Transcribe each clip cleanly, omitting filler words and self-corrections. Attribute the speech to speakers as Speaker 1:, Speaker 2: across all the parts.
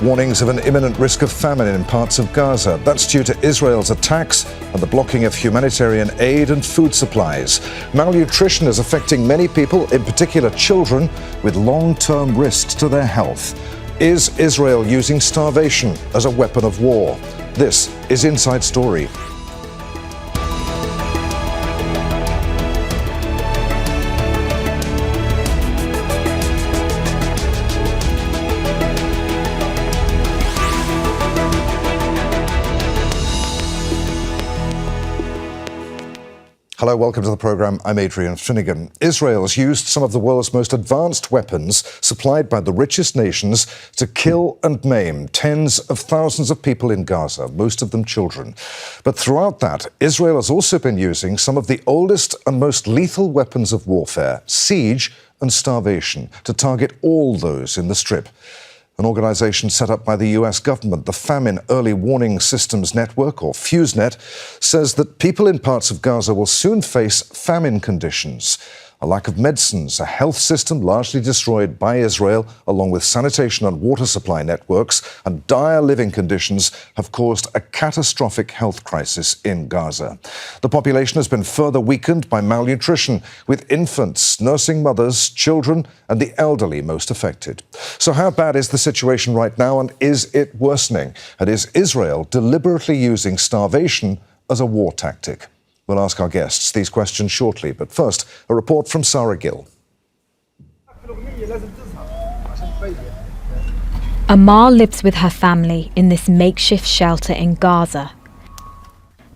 Speaker 1: Warnings of an imminent risk of famine in parts of Gaza. That's due to Israel's attacks and the blocking of humanitarian aid and food supplies. Malnutrition is affecting many people, in particular children, with long-term risks to their health. Is Israel using starvation as a weapon of war? This is Inside Story. Hello, welcome to the programme. I'm Adrian Finighan. Israel has used some of the world's most advanced weapons supplied by the richest nations to kill and maim tens of thousands of people in Gaza, most of them children. But throughout that, Israel has also been using some of the oldest and most lethal weapons of warfare, siege and starvation, to target all those in the Strip. An organisation set up by the US government, the Famine Early Warning Systems Network, or FuseNet, says that people in parts of Gaza will soon face famine conditions. A lack of medicines, a health system largely destroyed by Israel, along with sanitation and water supply networks, and dire living conditions have caused a catastrophic health crisis in Gaza. The population has been further weakened by malnutrition, with infants, nursing mothers, children, and the elderly most affected. So how bad is the situation right now, and is it worsening? And is Israel deliberately using starvation as a war tactic? We'll ask our guests these questions shortly, but first, a report from Sarah Gill.
Speaker 2: Amar lives with her family in this makeshift shelter in Gaza.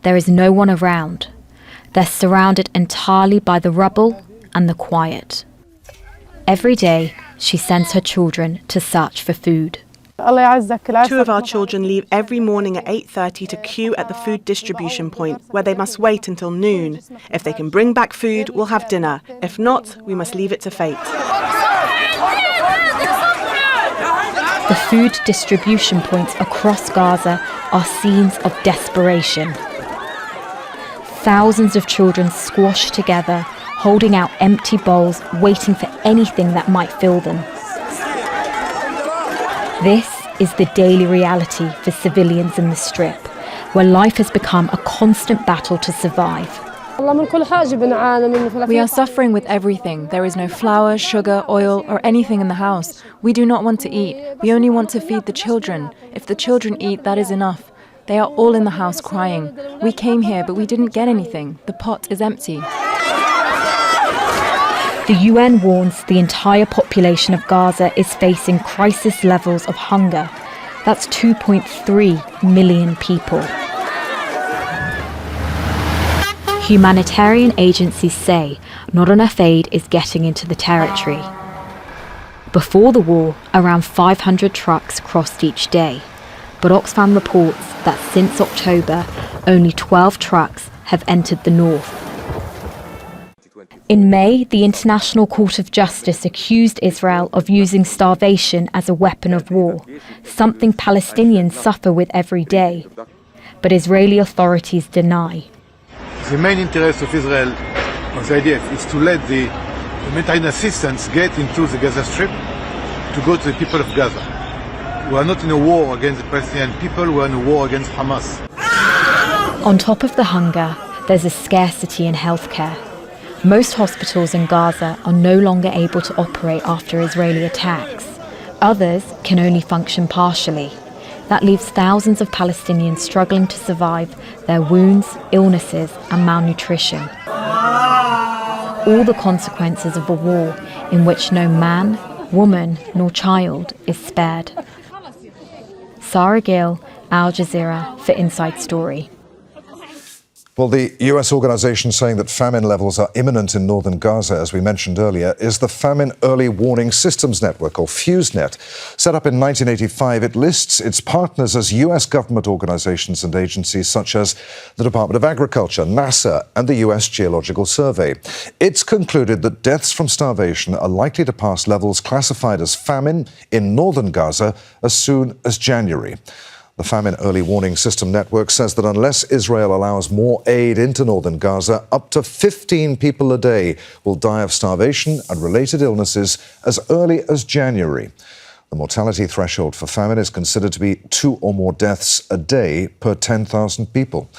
Speaker 2: There is no one around. They're surrounded entirely by the rubble and the quiet. Every day, she sends her children to search for food.
Speaker 3: 2 of our children leave every morning at 8:30 to queue at the food distribution point, where they must wait until noon. If they can bring back food, we'll have dinner. If not, we must leave it to fate.
Speaker 2: The food distribution points across Gaza are scenes of desperation. Thousands of children squashed together, holding out empty bowls, waiting for anything that might fill them. This is the daily reality for civilians in the Strip, where life has become a constant battle to survive.
Speaker 4: We are suffering with everything. There is no flour, sugar, oil, or anything in the house. We do not want to eat. We only want to feed the children. If the children eat, that is enough. They are all in the house crying. We came here, but we didn't get anything. The pot is empty.
Speaker 2: The UN warns the entire population of Gaza is facing crisis levels of hunger. That's 2.3 million people. Humanitarian agencies say not enough aid is getting into the territory. Before the war, around 500 trucks crossed each day. But Oxfam reports that since October, only 12 trucks have entered the north. In May, the International Court of Justice accused Israel of using starvation as a weapon of war, something Palestinians suffer with every day. But Israeli authorities deny.
Speaker 5: The main interest of Israel, or the idea, is to let the humanitarian assistance get into the Gaza Strip to go to the people of Gaza. We are not in a war against the Palestinian people, we are in a war against Hamas.
Speaker 2: On top of the hunger, there's a scarcity in healthcare. Most hospitals in Gaza are no longer able to operate after Israeli attacks. Others can only function partially. That leaves thousands of Palestinians struggling to survive their wounds, illnesses, and malnutrition. All the consequences of a war in which no man, woman, nor child is spared. Sarah Gill, Al Jazeera for Inside Story.
Speaker 1: Well, the US organisation saying that famine levels are imminent in northern Gaza, as we mentioned earlier, is the Famine Early Warning Systems Network, or FuseNet. Set up in 1985, it lists its partners as US government organisations and agencies such as the Department of Agriculture, NASA, and the US Geological Survey. It's concluded that deaths from starvation are likely to pass levels classified as famine in northern Gaza as soon as January. The Famine Early Warning System Network says that unless Israel allows more aid into northern Gaza, up to 15 people a day will die of starvation and related illnesses as early as January. The mortality threshold for famine is considered to be 2 or more deaths a day per 10,000 people.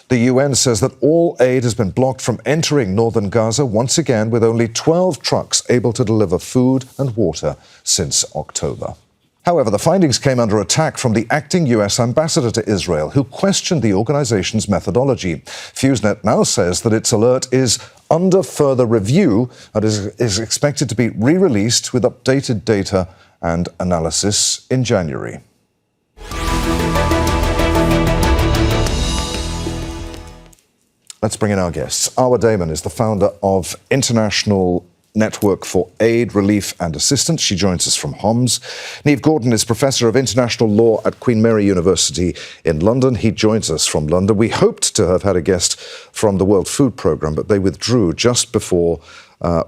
Speaker 1: The UN says that all aid has been blocked from entering northern Gaza once again, with only 12 trucks able to deliver food and water since October. However, the findings came under attack from the acting US ambassador to Israel, who questioned the organization's methodology. FuseNet now says that its alert is under further review and is expected to be re-released with updated data and analysis in January. Let's bring in our guests. Arwa Damon is the founder of International Network for Aid, Relief and Assistance. She joins us from Homs. Neve Gordon is Professor of International Law at Queen Mary University in London. He joins us from London. We hoped to have had a guest from the World Food Programme, but they withdrew just before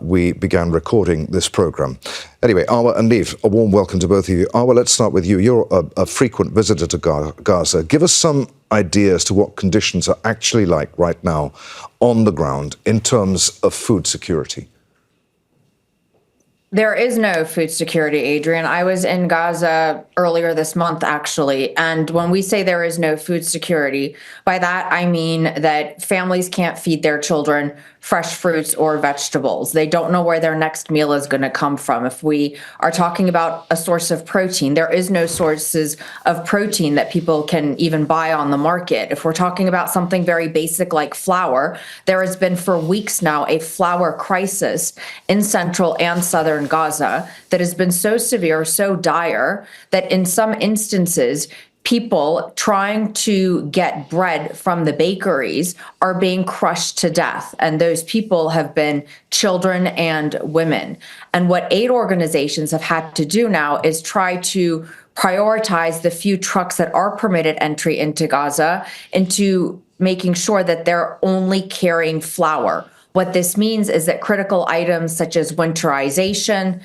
Speaker 1: we began recording this programme. Anyway, Arwa and Neve, a warm welcome to both of you. Arwa, let's start with you. You're a frequent visitor to Gaza. Give us some idea as to what conditions are actually like right now on the ground in terms of food security.
Speaker 6: There is no food security, Adrian. I was in Gaza earlier this month, actually. And when we say there is no food security, by that I mean that families can't feed their children fresh fruits or vegetables. They don't know where their next meal is going to come from. If we are talking about a source of protein, there is no sources of protein that people can even buy on the market. If we're talking about something very basic like flour, there has been for weeks now a flour crisis in central and southern Gaza that has been so severe, so dire, that in some instances, people trying to get bread from the bakeries are being crushed to death. And those people have been children and women. And what aid organizations have had to do now is try to prioritize the few trucks that are permitted entry into Gaza into making sure that they're only carrying flour. What this means is that critical items such as winterization,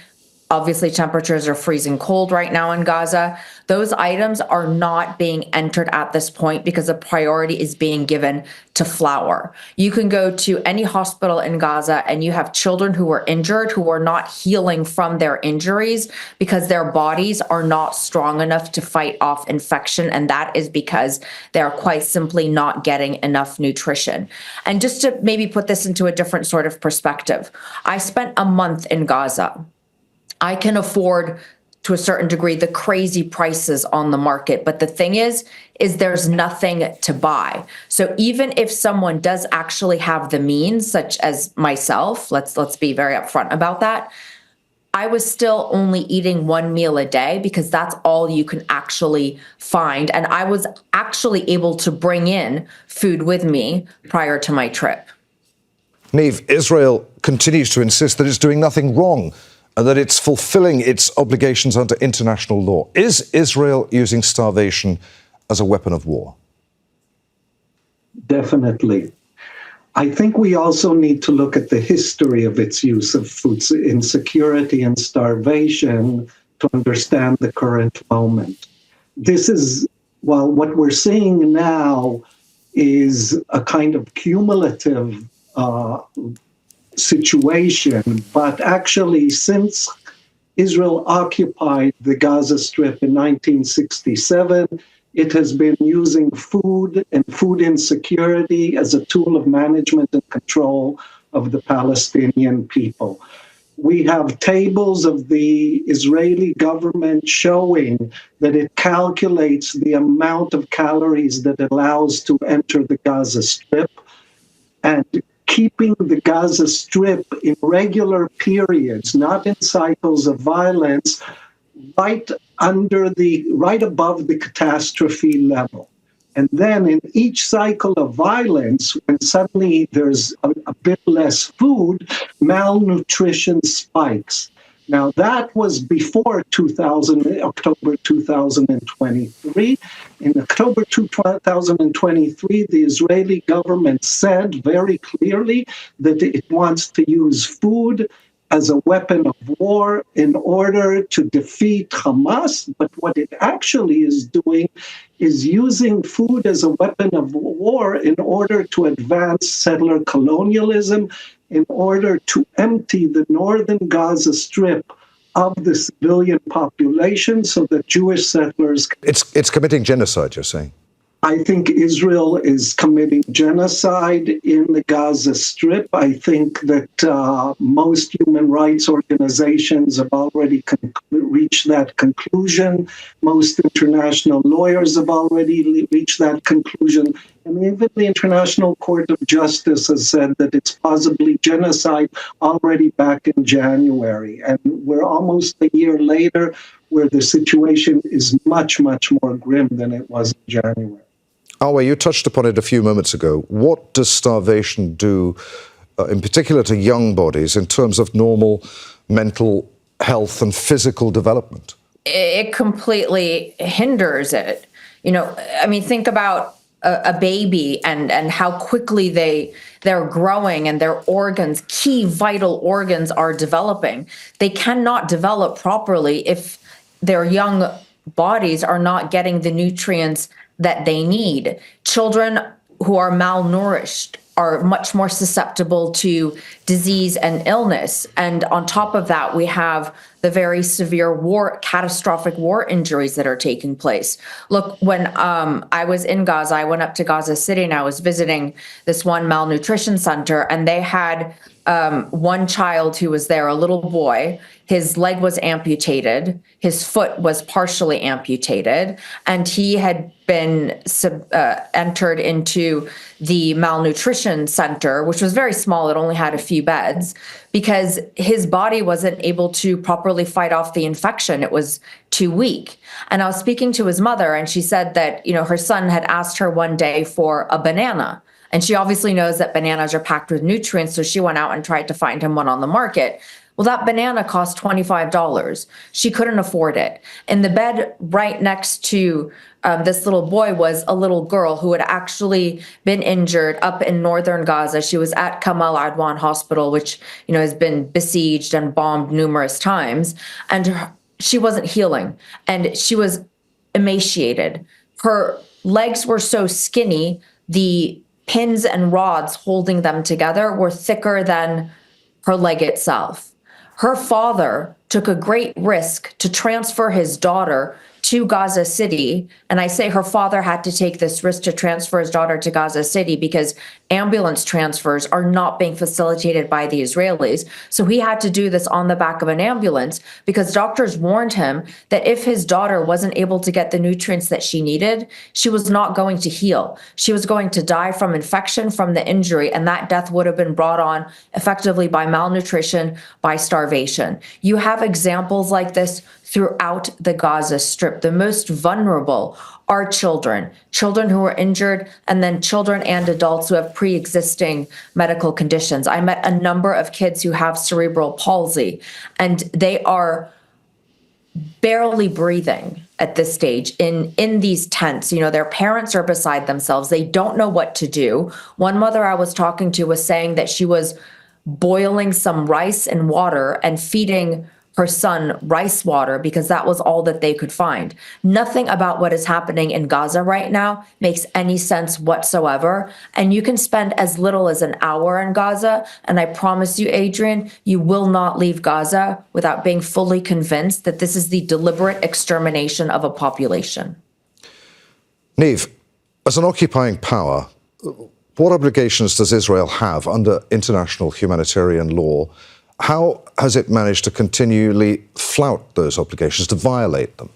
Speaker 6: obviously temperatures are freezing cold right now in Gaza, those items are not being entered at this point because the priority is being given to flour. You can go to any hospital in Gaza and you have children who are injured, who are not healing from their injuries because their bodies are not strong enough to fight off infection. And that is because they're quite simply not getting enough nutrition. And just to maybe put this into a different sort of perspective, I spent a month in Gaza. I can afford, to a certain degree, the crazy prices on the market. But the thing is there's nothing to buy. So even if someone does actually have the means, such as myself, let's be very upfront about that, I was still only eating one meal a day because that's all you can actually find. And I was actually able to bring in food with me prior to my trip.
Speaker 1: Neve, Israel continues to insist that it's doing nothing wrong and that it's fulfilling its obligations under international law. Is Israel using starvation as a weapon of war?
Speaker 7: Definitely. I think we also need to look at the history of its use of food insecurity and starvation to understand the current moment. This is, well, what we're seeing now is a kind of cumulative situation, but actually since Israel occupied the Gaza Strip in 1967, it has been using food and food insecurity as a tool of management and control of the Palestinian people. We have tables of the Israeli government showing that it calculates the amount of calories that it allows to enter the Gaza Strip, and keeping the Gaza Strip in regular periods, not in cycles of violence, right above the catastrophe level. And then in each cycle of violence, when suddenly there's a bit less food, malnutrition spikes. Now, that was before October 2023. In October 2023, the Israeli government said very clearly that it wants to use food as a weapon of war in order to defeat Hamas. But what it actually is doing is using food as a weapon of war in order to advance settler colonialism, in order to empty the northern Gaza Strip of the civilian population so that Jewish settlers...
Speaker 1: It's committing genocide, you're saying?
Speaker 7: I think Israel is committing genocide in the Gaza Strip. I think that most human rights organizations have already reached that conclusion. Most international lawyers have already reached that conclusion. And even the International Court of Justice has said that it's possibly genocide already back in January. And we're almost a year later where the situation is much, much more grim than it was in January.
Speaker 1: Arwa, you touched upon it a few moments ago. What does starvation do, in particular to young bodies, in terms of normal mental health and physical development?
Speaker 6: It completely hinders it. You know, I mean, think about a baby and how quickly they're growing and their organs, key vital organs, are developing. They cannot develop properly if their young bodies are not getting the nutrients that they need. Children who are malnourished are much more susceptible to disease and illness. And on top of that, we have the very severe catastrophic war injuries that are taking place. Look, when I was in Gaza, I went up to Gaza City and I was visiting this one malnutrition center, and they had one child who was there, a little boy. His leg was amputated, his foot was partially amputated, and he had been entered into the malnutrition center, which was very small. It only had a few beds, because his body wasn't able to properly fight off the infection. It was too weak. And I was speaking to his mother, and she said that, you know, her son had asked her one day for a banana. And she obviously knows that bananas are packed with nutrients, so she went out and tried to find him one on the market. Well, that banana cost $25. She couldn't afford it. In the bed right next to this little boy was a little girl who had actually been injured up in northern Gaza. She was at Kamal Adwan Hospital, which, you know, has been besieged and bombed numerous times. And she wasn't healing, and she was emaciated. Her legs were so skinny, the pins and rods holding them together were thicker than her leg itself. Her father took a great risk to transfer his daughter to Gaza City. And I say her father had to take this risk to transfer his daughter to Gaza City because ambulance transfers are not being facilitated by the Israelis. So he had to do this on the back of an ambulance because doctors warned him that if his daughter wasn't able to get the nutrients that she needed, she was not going to heal. She was going to die from infection, from the injury, and that death would have been brought on effectively by malnutrition, by starvation. You have examples like this throughout the Gaza Strip. The most vulnerable are children who are injured, and then children and adults who have pre-existing medical conditions. I met a number of kids who have cerebral palsy, and they are barely breathing at this stage in these tents. You know, their parents are beside themselves. They don't know what to do. One mother I was talking to was saying that she was boiling some rice and water and feeding her son rice water because that was all that they could find. Nothing about what is happening in Gaza right now makes any sense whatsoever. And you can spend as little as an hour in Gaza, and I promise you, Adrian, you will not leave Gaza without being fully convinced that this is the deliberate extermination of a population.
Speaker 1: Neve, as an occupying power, what obligations does Israel have under international humanitarian law? How has it managed to continually flout those obligations, to violate them?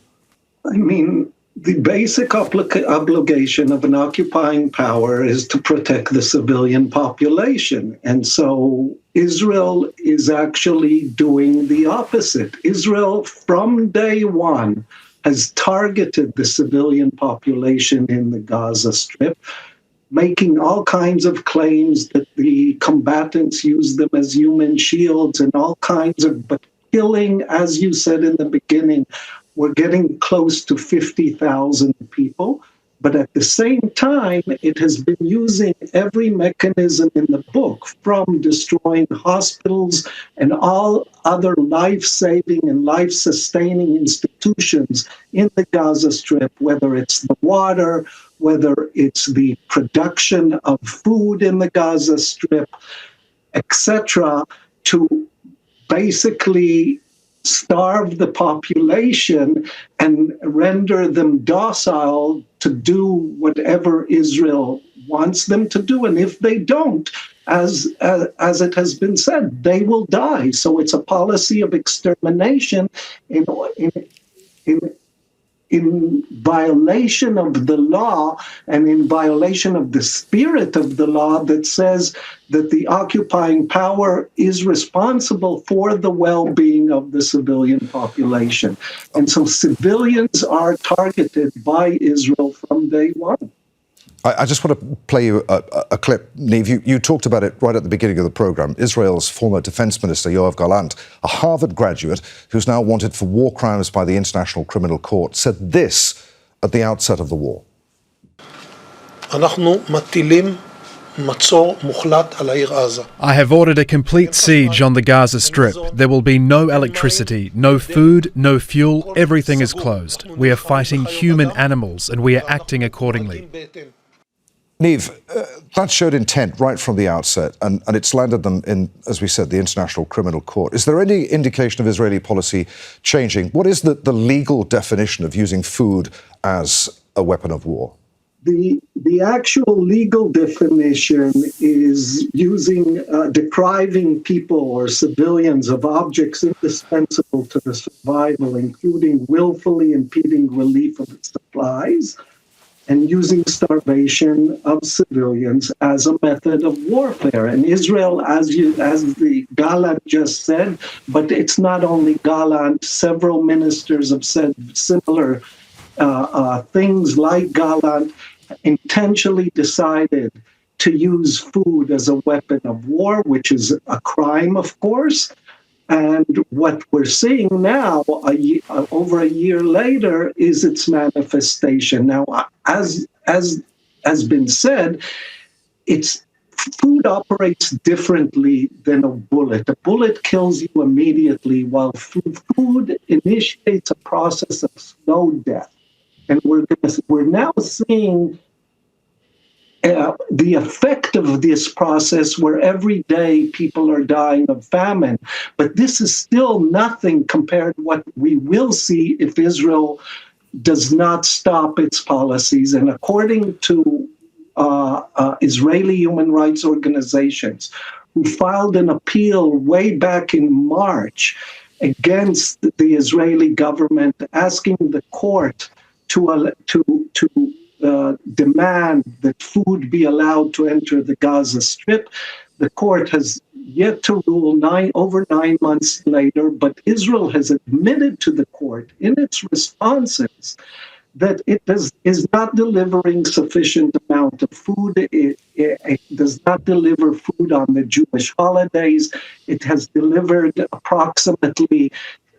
Speaker 7: I mean, the basic obligation of an occupying power is to protect the civilian population. And so Israel is actually doing the opposite. Israel, from day one, has targeted the civilian population in the Gaza Strip, making all kinds of claims that the combatants use them as human shields and all kinds of, but killing, as you said in the beginning, we're getting close to 50,000 people. But at the same time, it has been using every mechanism in the book, from destroying hospitals and all other life-saving and life-sustaining institutions in the Gaza Strip, whether it's the water, whether it's the production of food in the Gaza Strip, etc., to basically starve the population and render them docile to do whatever Israel wants them to do. And if they don't, as it has been said, they will die. So it's a policy of extermination in violation of the law and in violation of the spirit of the law that says that the occupying power is responsible for the well-being of the civilian population. And so civilians are targeted by Israel from day one.
Speaker 1: I just want to play you a clip. Neve, you talked about it right at the beginning of the programme. Israel's former Defence Minister, Yoav Gallant, a Harvard graduate who's now wanted for war crimes by the International Criminal Court, said this at the outset of the war.
Speaker 8: I have ordered a complete siege on the Gaza Strip. There will be no electricity, no food, no fuel. Everything is closed. We are fighting human animals and we are acting accordingly.
Speaker 1: Neve, that showed intent right from the outset, and it's landed them in, as we said, the International Criminal Court. Is there any indication of Israeli policy changing? What is the legal definition of using food as a weapon of war?
Speaker 7: The actual legal definition is using, depriving people or civilians of objects indispensable to the survival, including willfully impeding relief of supplies, and using starvation of civilians as a method of warfare. And Israel, as the Gallant just said, but it's not only Gallant, several ministers have said similar things like Gallant, intentionally decided to use food as a weapon of war, which is a crime, of course. And what we're seeing now, over a year later, is its manifestation. Now, as has been said, food operates differently than a bullet. A bullet kills you immediately, while food initiates a process of slow death. And we're now seeing the effect of this process where every day people are dying of famine. But this is still nothing compared to what we will see if Israel does not stop its policies. And according to Israeli human rights organizations who filed an appeal way back in March against the Israeli government, asking the court to demand that food be allowed to enter the Gaza Strip. The court has yet to rule over 9 months later, but Israel has admitted to the court in its responses that it is not delivering sufficient amount of food. It does not deliver food on the Jewish holidays. It has delivered approximately,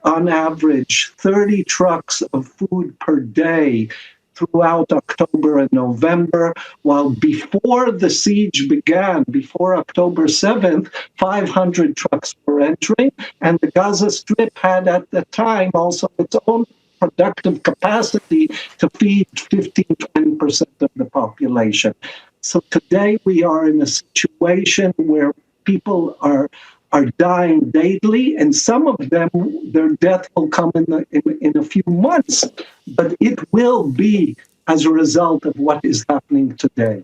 Speaker 7: on average, 30 trucks of food per day throughout October and November, while before the siege began, before October 7th, 500 trucks were entering, and the Gaza Strip had at the time also its own productive capacity to feed 15-20% of the population. So today we are in a situation where people are dying daily, and some of them, their death will come in a few months, but it will be as a result of what is happening today.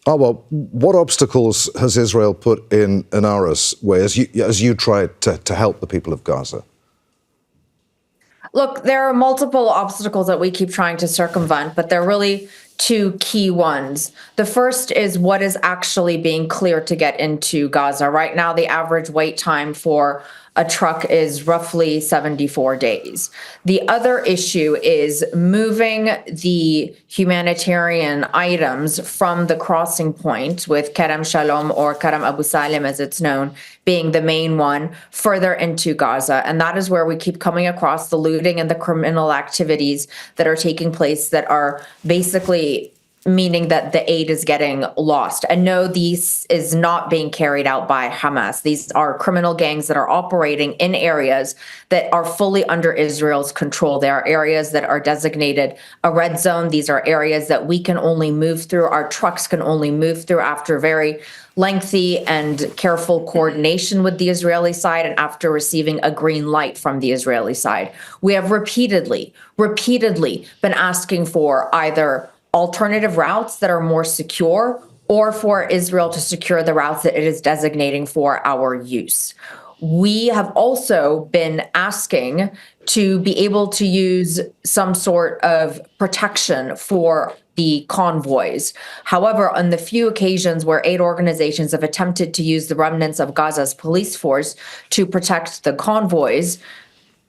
Speaker 1: Arwa, what obstacles has Israel put in Arwa's way as you tried to help the people of Gaza?
Speaker 6: Look, there are multiple obstacles that we keep trying to circumvent, but they're really two key ones. The first is what is actually being cleared to get into Gaza. Right now, the average wait time for a truck is roughly 74 days. The other issue is moving the humanitarian items from the crossing point, with Kerem Shalom, or Kerem Abu Salim as it's known, being the main one, further into Gaza. And that is where we keep coming across the looting and the criminal activities that are taking place that are basically meaning that the aid is getting lost. And no, this is not being carried out by Hamas. These are criminal gangs that are operating in areas that are fully under Israel's control. There are areas that are designated a red zone. These are areas that we can only move through. Our trucks can only move through after very lengthy and careful coordination with the Israeli side and after receiving a green light from the Israeli side. We have repeatedly been asking for either alternative routes that are more secure or for Israel to secure the routes that it is designating for our use. We have also been asking to be able to use some sort of protection for the convoys. However, on the few occasions where aid organizations have attempted to use the remnants of Gaza's police force to protect the convoys,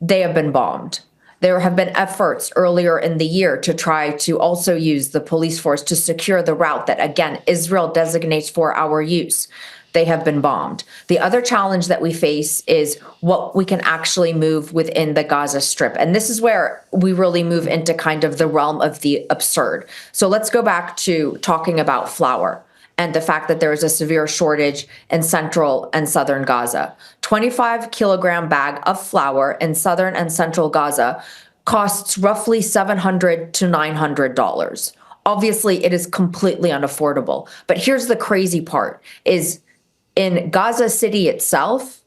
Speaker 6: they have been bombed. There have been efforts earlier in the year to try to also use the police force to secure the route that, again, Israel designates for our use. They have been bombed. The other challenge that we face is what we can actually move within the Gaza Strip. And this is where we really move into kind of the realm of the absurd. So let's go back to talking about flour and the fact that there is a severe shortage in central and southern Gaza. 25-kilogram bag of flour in southern and central Gaza costs roughly $700 to $900. Obviously, it is completely unaffordable. But here's the crazy part, is in Gaza City itself,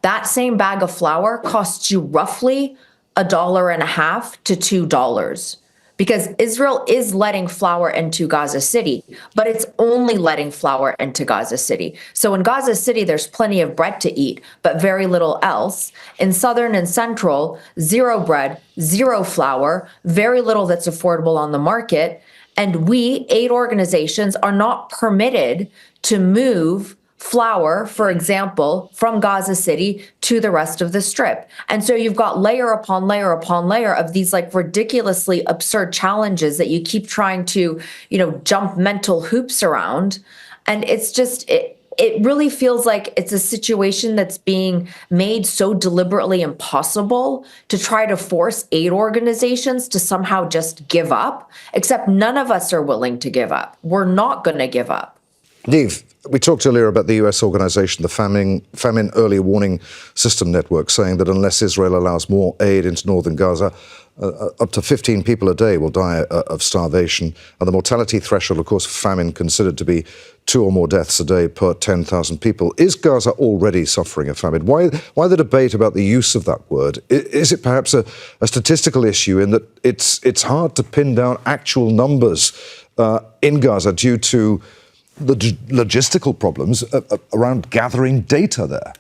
Speaker 6: that same bag of flour costs you roughly $1.50 to $2. Because Israel is letting flour into Gaza City, but it's only letting flour into Gaza City. So in Gaza City, there's plenty of bread to eat, but very little else. In southern and central, zero bread, zero flour, very little that's affordable on the market. And we, aid organizations, are not permitted to move flour, for example, from Gaza City to the rest of the Strip. And so you've got layer upon layer upon layer of these like ridiculously absurd challenges that you keep trying to, jump mental hoops around. And it's just, it really feels like it's a situation that's being made so deliberately impossible to try to force aid organizations to somehow just give up, except none of us are willing to give up. We're not going to give up.
Speaker 1: Neve, we talked earlier about the US organization, the Famine Early Warning System Network, saying that unless Israel allows more aid into northern Gaza, up to 15 people a day will die of starvation. And the mortality threshold, of course, for famine considered to be 2 or more deaths a day per 10,000 people. Is Gaza already suffering a famine? Why the debate about the use of that word? Is it perhaps a statistical issue in that it's hard to pin down actual numbers in Gaza due to the logistical problems around gathering data there?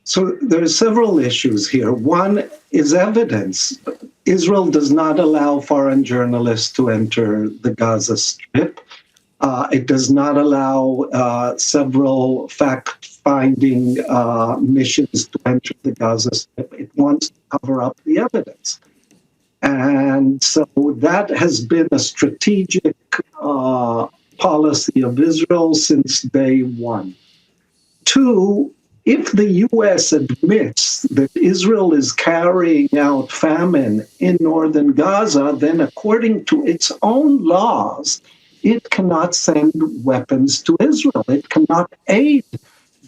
Speaker 7: So there are several issues here. One is evidence. Israel does not allow foreign journalists to enter the Gaza Strip. It does not allow several fact-finding missions to enter the Gaza Strip. It wants to cover up the evidence. And so that has been a strategic policy of Israel since day one. 2, if the U.S. admits that Israel is carrying out famine in northern Gaza, then according to its own laws, it cannot send weapons to Israel. It cannot aid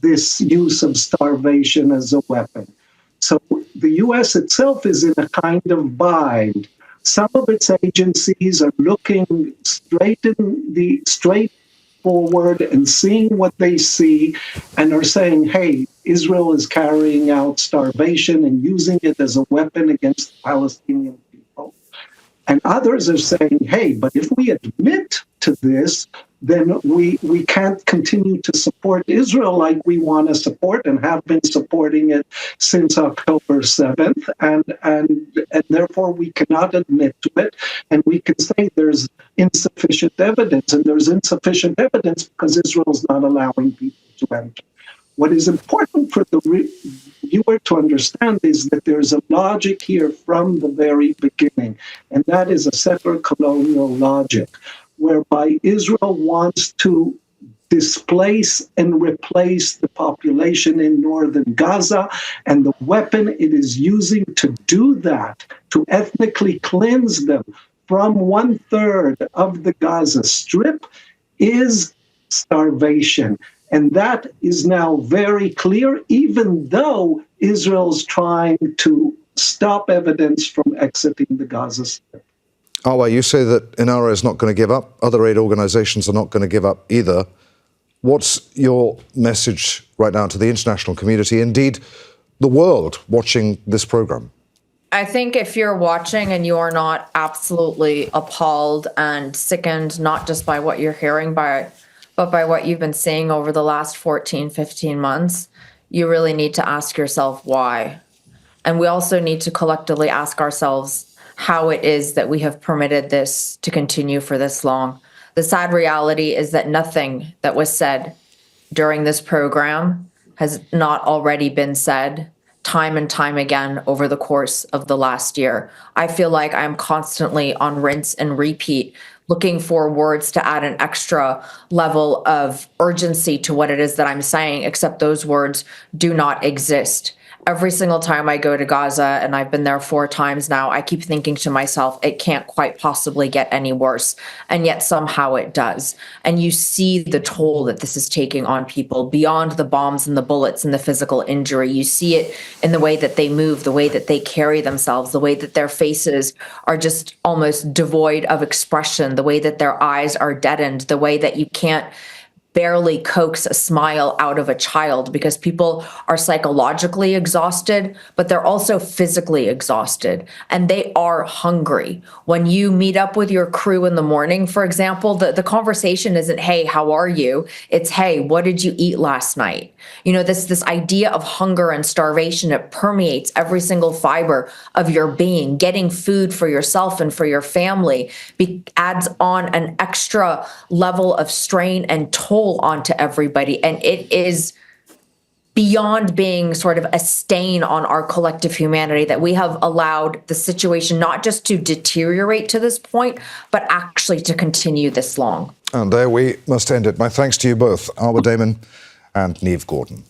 Speaker 7: this use of starvation as a weapon. So the U.S. itself is in a kind of bind. Some of its agencies are looking straight forward and seeing what they see and are saying, hey, Israel is carrying out starvation and using it as a weapon against the Palestinian people. And others are saying, hey, but if we admit to this, then we can't continue to support Israel like we want to support and have been supporting it since October 7th. And therefore we cannot admit to it. And we can say there's insufficient evidence. And there's insufficient evidence because Israel is not allowing people to enter. What is important for the viewer to understand is that there's a logic here from the very beginning. And that is a settler colonial logic, whereby Israel wants to displace and replace the population in northern Gaza, and the weapon it is using to do that, to ethnically cleanse them from 1/3 of the Gaza Strip is starvation. And that is now very clear, even though Israel's trying to stop evidence from exiting the Gaza Strip.
Speaker 1: Arwa, you say that Inara is not going to give up. Other aid organizations are not going to give up either. What's your message right now to the international community, indeed the world watching this program?
Speaker 6: I think if you're watching and you are not absolutely appalled and sickened, not just by what you're hearing, but by what you've been seeing over the last 14, 15 months, you really need to ask yourself why. And we also need to collectively ask ourselves how it is that we have permitted this to continue for this long. The sad reality is that nothing that was said during this program has not already been said time and time again over the course of the last year. I feel like I'm constantly on rinse and repeat, looking for words to add an extra level of urgency to what it is that I'm saying, except those words do not exist. Every single time I go to Gaza, and I've been there 4 times now, I keep thinking to myself, it can't quite possibly get any worse. And yet somehow it does. And you see the toll that this is taking on people beyond the bombs and the bullets and the physical injury. You see it in the way that they move, the way that they carry themselves, the way that their faces are just almost devoid of expression, the way that their eyes are deadened, the way that you can't barely coax a smile out of a child because people are psychologically exhausted, but they're also physically exhausted and they are hungry. When you meet up with your crew in the morning, for example, the conversation isn't, hey, how are you? It's, hey, what did you eat last night? You know, this idea of hunger and starvation, it permeates every single fiber of your being. Getting food for yourself and for your family adds on an extra level of strain and toll onto everybody. And it is beyond being sort of a stain on our collective humanity that we have allowed the situation not just to deteriorate to this point, but actually to continue this long.
Speaker 1: And there we must end it. My thanks to you both, Arwa Damon and Neve Gordon.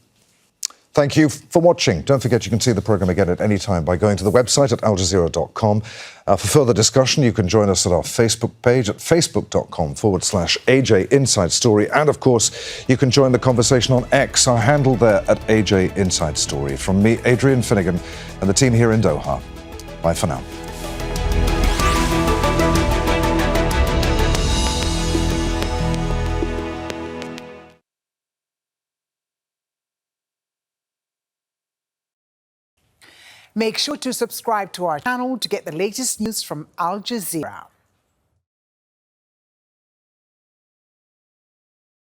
Speaker 1: Thank you for watching. Don't forget you can see the programme again at any time by going to the website at aljazeera.com. For further discussion, you can join us at our Facebook page at facebook.com/AJ Inside Story. And of course, you can join the conversation on X, our handle there at AJ Inside Story. From me, Adrian Finighan, and the team here in Doha. Bye for now.
Speaker 9: Make sure to subscribe to our channel to get the latest news from Al Jazeera.